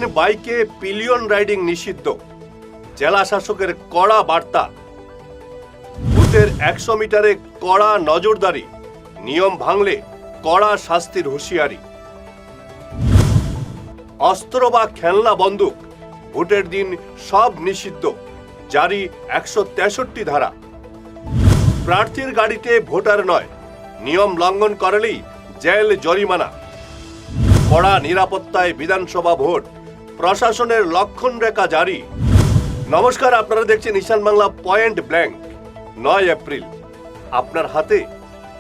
দিন বাইকে pillion riding নিষিদ্ধ, জেলা শাসকের কড়া বার্তা। বুথের 100 মিটারে কড়া নজরদারি, নিয়ম ভাঙলে কড়া শাস্তির হুঁশিয়ারি। অস্ত্র বা খেলনা বন্দুক ভোটের দিন সব নিষিদ্ধ, জারি 163 ধারা। প্রার্থীর গাড়িতে ভোটার নয়, নিয়ম লঙ্ঘন করলেই জেল জরিমানা। কড়া নিরাপত্তায় বিধানসভা ভোট, প্রশাসনের লক্ষণ রেখা জারি। নমস্কার, আপনারা দেখছেন ঈশান বাংলা পয়েন্ট ব্ল্যাঙ্ক। 9 এপ্রিল আপনার হাতে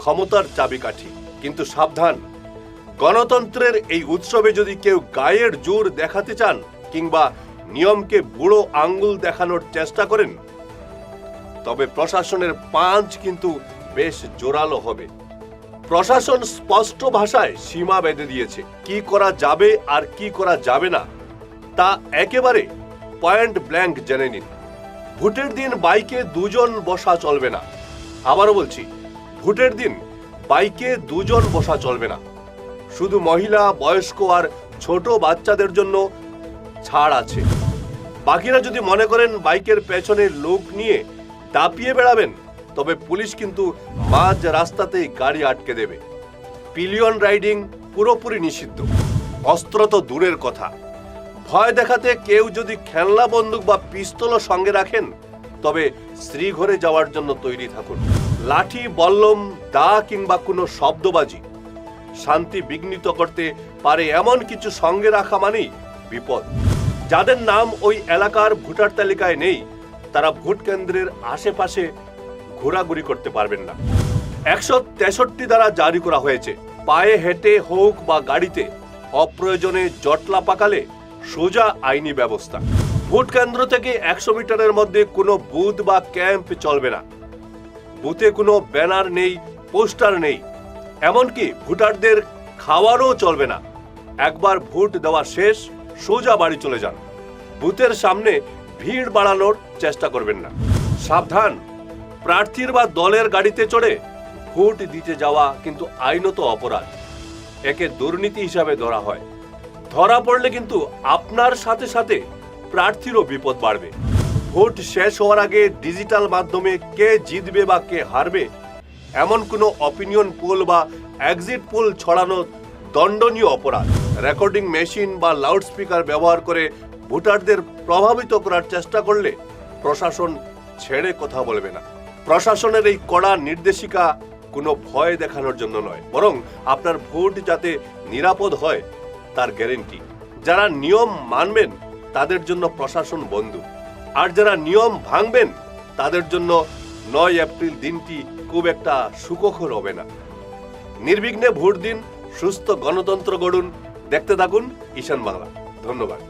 ক্ষমতার চাবিকাঠি, কিন্তু সাবধান, গণতন্ত্রের এই উৎসবে যদি কেউ গায়ের জোর দেখাতে চান কিংবা নিয়মকে বুড়ো আঙ্গুল দেখানোর চেষ্টা করেন, তবে প্রশাসনের পাঁচ কিন্তু বেশ জোরালো হবে। প্রশাসন স্পষ্ট ভাষায় সীমা বেঁধে দিয়েছে, কি করা যাবে আর কি করা যাবে না তা একেবারে পয়েন্ট ব্ল্যাঙ্ক জেনে নিন। ভোটের দিন বাইকে দুজন বসা চলবে না। আবারও বলছি, ভোটের দিন বাইকে দুজন বসা চলবে না। শুধু মহিলা, বয়স্ক আর ছোট বাচ্চাদের জন্য ছাড় আছে। বাকিরা যদি মনে করেন বাইকের পেছনে লোক নিয়ে দাপিয়ে বেড়াবেন, তবে পুলিশ কিন্তু মাঝ রাস্তাতেই গাড়ি আটকে দেবে। পিলিয়ন রাইডিং পুরোপুরি নিষিদ্ধ। অস্ত্র তো দূরের কথা, ভয় দেখাতে কেউ যদি খেলনা বন্দুক বা পিস্তলও সঙ্গে রাখেন, তবে শ্রীঘরে যাওয়ার জন্য তৈরি থাকুন। লাঠি, বল্লম, দা কিংবা কোনো শব্দবাজি শান্তি বিঘ্নিত করতে পারে এমন কিছু সঙ্গে রাখা মানেই বিপদ। যাদের নাম ওই এলাকার ভোটার তালিকায় নেই, তারা ভোট কেন্দ্রের আশেপাশে ঘোরাঘুরি করতে পারবেন না। 163 ধারা জারি করা হয়েছে। পায়ে হেঁটে হোক বা গাড়িতে অপ্রয়োজনে জটলা পাকালে সোজা আইনি ব্যবস্থা। ভোট কেন্দ্র থেকে 100 মিটারের মধ্যে কোনো বুথ বা ক্যাম্প চলবে না। বুথে কোনো ব্যানার নেই, পোস্টার নেই, এমনকি ভোটারদের খাওয়ারও চলবে না। একবার ভোট দেওয়া শেষ, সোজা বাড়ি চলে যান। বুথের সামনে ভিড় বাড়ানোর চেষ্টা করবেন না। সাবধান, প্রার্থীর বা দলের গাড়িতে চড়ে ভোট দিতে যাওয়া কিন্তু আইনত অপরাধ। একে দুর্নীতি হিসাবে ধরা হয়। ধরা পড়লে কিন্তু আপনার সাথে সাথে প্রার্থীরও বিপদ বাড়বে। ভোট শেষ হওয়ার আগে ডিজিটাল মাধ্যমে কে জিতবে বা কে হারবে এমন কোনো অপিনিয়ন পোল বা এক্সিট পোল ছড়ানো দণ্ডনীয় অপরাধ। রেকর্ডিং মেশিন বা লাউডস্পিকার ব্যবহার করে ভোটারদের প্রভাবিত করার চেষ্টা করলে প্রশাসন ছেড়ে কথা বলবে না। প্রশাসনের এই কড়া নির্দেশিকা কোনো ভয় দেখানোর জন্য নয়, বরং আপনার ভোট যাতে নিরাপদ হয় তার গ্যারেন্টি। যারা নিয়ম মানবেন তাদের জন্য প্রশাসন বন্ধু, আর যারা নিয়ম ভাঙবেন তাদের জন্য 9 এপ্রিল দিনটি খুব একটা সুখকর হবে না। নির্বিঘ্নে ভোট দিন, সুস্থ গণতন্ত্র গড়ুন। দেখতে থাকুন ঈশান বাংলা। ধন্যবাদ।